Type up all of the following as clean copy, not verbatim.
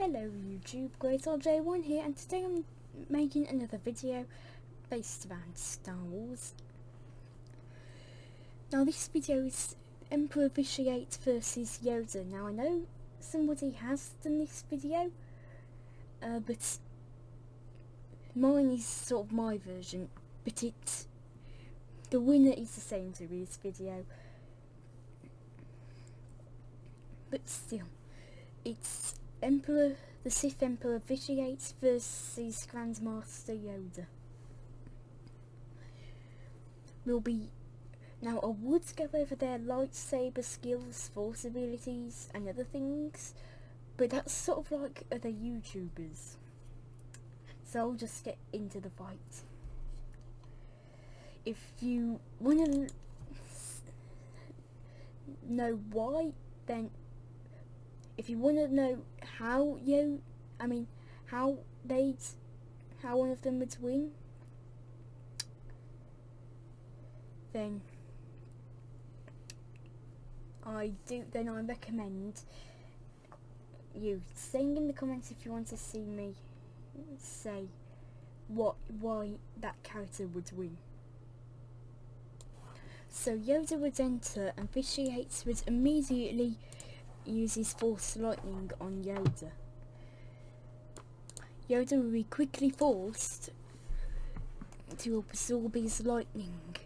Hello YouTube, GreatRJ1 here, and today I'm making another video based around Star Wars. Now this video is Emperor Vitiate versus Yoda. Now I know somebody has done this video, but mine is sort of my version, but the winner is the same to this video. But still, it's the Sith Emperor Vitiate versus Grandmaster Yoda. Now I would go over their lightsaber skills, force abilities and other things, but that's sort of like other YouTubers. So I'll just get into the fight. If you want to know why, then if you want to know how one of them would win, then I recommend you saying in the comments if you want to see me say why that character would win. So Yoda would enter and Vitiate would immediately use his Force Lightning on Yoda. Yoda will be quickly forced to absorb his lightning,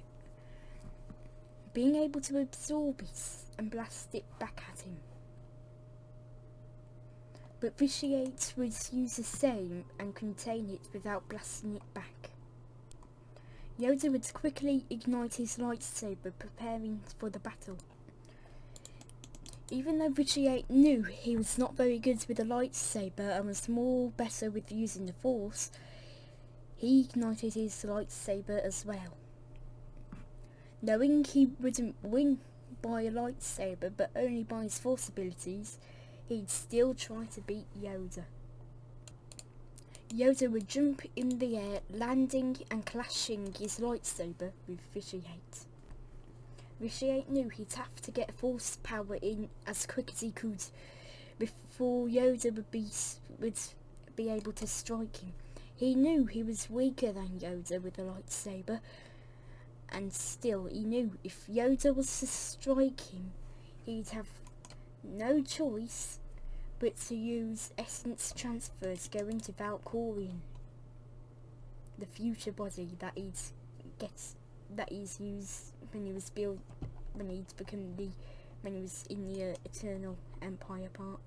being able to absorb it and blast it back at him. But Vitiate would use the same and contain it without blasting it back. Yoda would quickly ignite his lightsaber, preparing for the battle. Even though Vitiate knew he was not very good with a lightsaber and was more better with using the Force, he ignited his lightsaber as well. Knowing he wouldn't win by a lightsaber but only by his Force abilities, he'd still try to beat Yoda. Yoda would jump in the air, landing and clashing his lightsaber with Vitiate. Vitiate knew he'd have to get Force power in as quick as he could before Yoda would be able to strike him. He knew he was weaker than Yoda with a lightsaber, and still he knew if Yoda was to strike him, he'd have no choice but to use essence transfer to go into Valkorion, the future body that he's used when he was in the Eternal Empire part.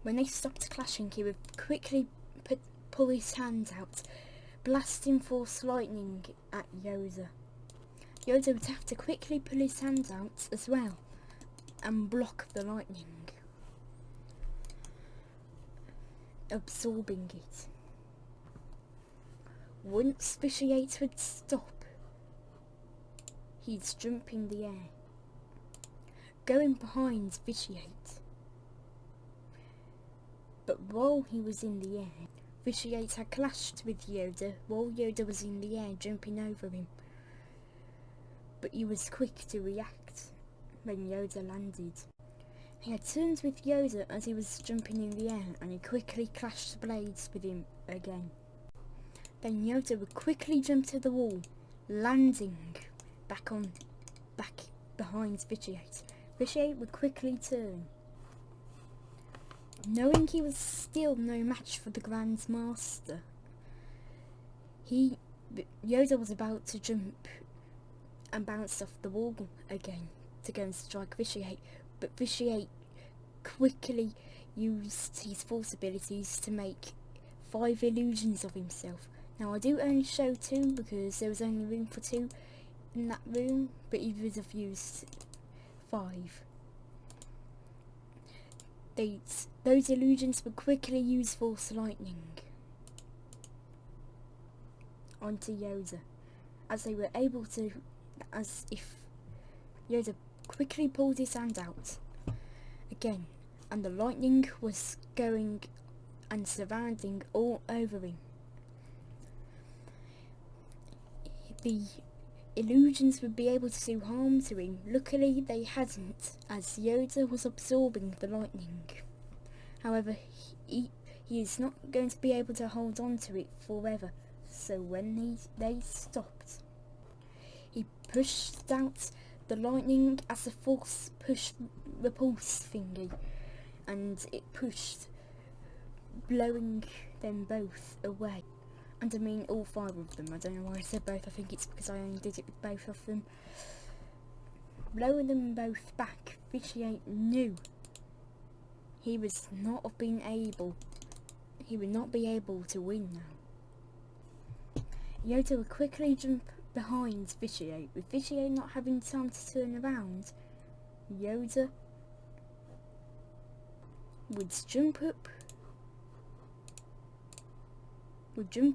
When they stopped clashing, he would quickly pull his hand out, blasting Force Lightning at Yoda. Yoda would have to quickly pull his hand out as well and block the lightning, absorbing it. Once Vitiate would stop, he'd jump in the air, going behind Vitiate. But while he was in the air, Vitiate had clashed with Yoda while Yoda was in the air, jumping over him. But he was quick to react when Yoda landed. He had turned with Yoda as he was jumping in the air, and he quickly clashed blades with him again. Then Yoda would quickly jump to the wall, landing back behind Vitiate. Vitiate would quickly turn. Knowing he was still no match for the Grand Master, Yoda was about to jump and bounce off the wall again to go and strike Vitiate, but Vitiate quickly used his Force abilities to make 5 illusions of himself. Now I do only show 2 because there was only room for 2 in that room, but he would have used 5. Those illusions would quickly use Force Lightning onto Yoda, as if Yoda quickly pulled his hand out again, and the lightning was going and surrounding all over him. The illusions would be able to do harm to him. Luckily they hadn't, as Yoda was absorbing the lightning. However, he is not going to be able to hold on to it forever. So when they stopped, he pushed out the lightning as a force push repulse thingy, and it pushed, blowing them both away. And I mean all 5 of them. I don't know why I said both. I think it's because I only did it with both of them. Blowing them both back, Vitiate knew he would not be able to win now. Yoda would quickly jump behind Vitiate. With Vitiate not having time to turn around, Yoda would jump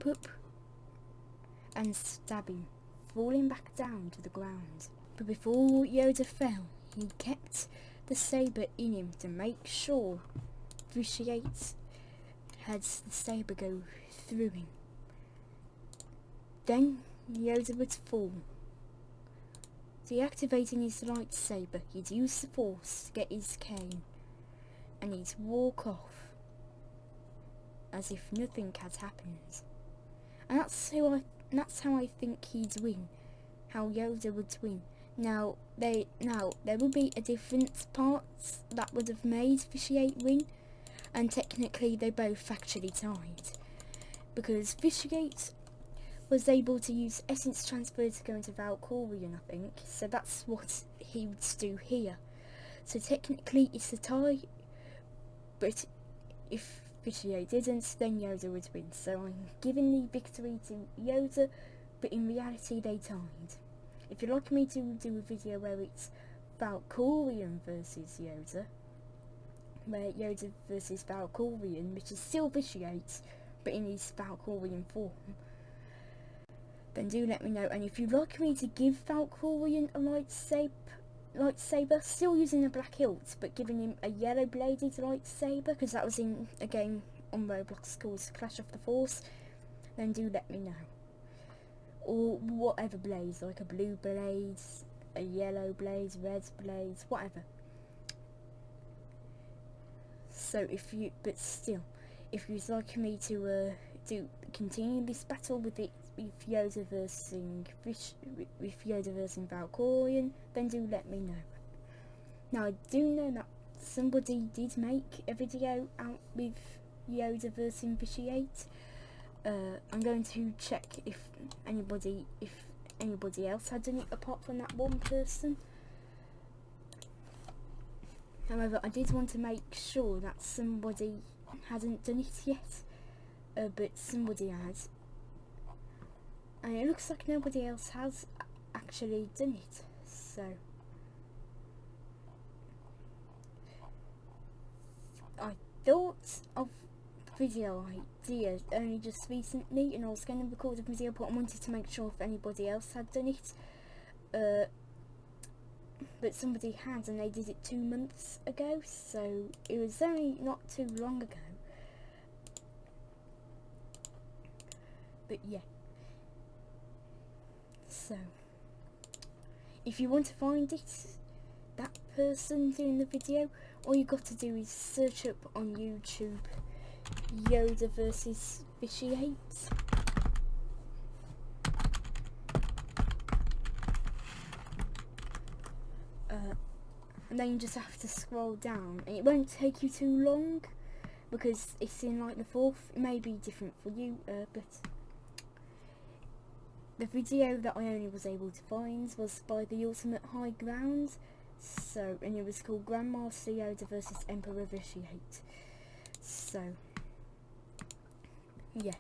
up and stab him, falling back down to the ground. But before Yoda fell, he kept the sabre in him to make sure Vitiate had the sabre go through him. Then Yoda would fall. Deactivating his lightsaber, he'd use the force to get his cane, and he'd walk off as if nothing had happened. And that's how I think he'd win. How Yoda would win. Now there would be a different parts that would have made Vitiate win, and technically they both actually tied, because Vitiate was able to use essence transfer to go into Valkorion, I think, so that's what he would do here. So technically it's a tie, but if Vitiate didn't, then Yoda would win. So I'm giving the victory to Yoda, but in reality they tied. If you'd like me to do a video where it's Valkorion versus Yoda, where Yoda versus Valkorion, which is still Vitiate, but in his Valkorion form, then do let me know. And if you'd like me to give Valkorion a lightsaber, still using a black hilt, but giving him a yellow bladed lightsaber, because that was in a game on Roblox called Clash of the Force, then do let me know. Or whatever blades, like a blue blade, a yellow blade, red blade, whatever. So if you'd like me to continue this battle with Yoda versus Valkorion, then do let me know. Now I do know that somebody did make a video out with Yoda versus Vitiate. I'm going to check if anybody else had done it apart from that one person. However, I did want to make sure that somebody hadn't done it yet, but somebody has, and it looks like nobody else has actually done it. So I thought of video idea only just recently, and I was going to record a video, but I wanted to make sure if anybody else had done it, but somebody had, and they did it 2 months ago, so it was only not too long ago. But yeah, so if you want to find it, that person doing the video, all you got to do is search up on YouTube Yoda versus Vitiate, and then you just have to scroll down, and it won't take you too long because it's in like the 4th. It may be different for you, but the video that I only was able to find was by the Ultimate High Ground, and it was called Grandmaster Yoda versus Emperor Vitiate. So yeah,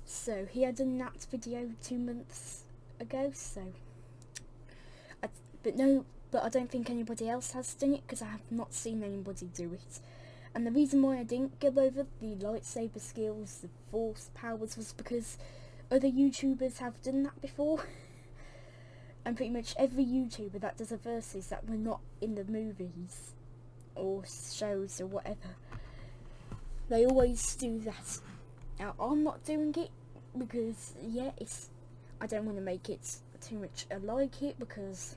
so he had done that video 2 months ago, but I don't think anybody else has done it, because I have not seen anybody do it. And the reason why I didn't go over the lightsaber skills, the force powers, was because other YouTubers have done that before. And pretty much every YouTuber that does a versus that were not in the movies or shows or whatever, they always do that. Now I'm not doing it because I don't want to make it too much like it, because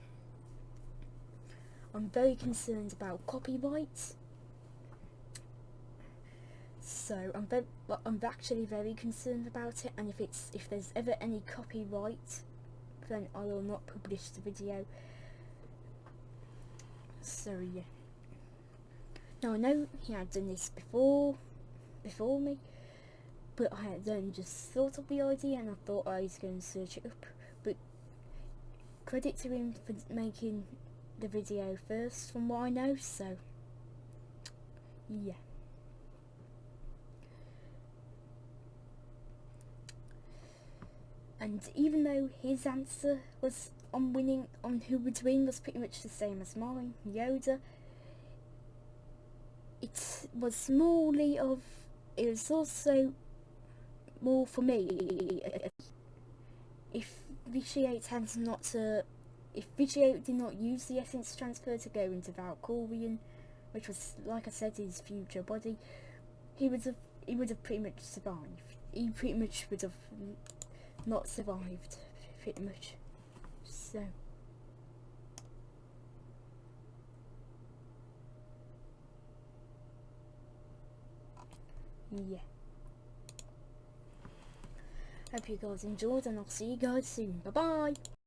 I'm very concerned about copyright. So I'm actually very concerned about it, and if there's ever any copyright, then I will not publish the video. So yeah. Now I know he had done this before me, but I had then just thought of the idea and I thought I was going to search it up. But credit to him for making the video first, from what I know. So yeah. And even though his answer was on who would win was pretty much the same as mine, Yoda, it was also more for me. If Vitiate did not use the essence transfer to go into Valkyrian, which was, like I said, his future body, he would have pretty much survived. He pretty much would have not survived, pretty much. So yeah. Hope you guys enjoyed, and I'll see you guys soon. Bye bye.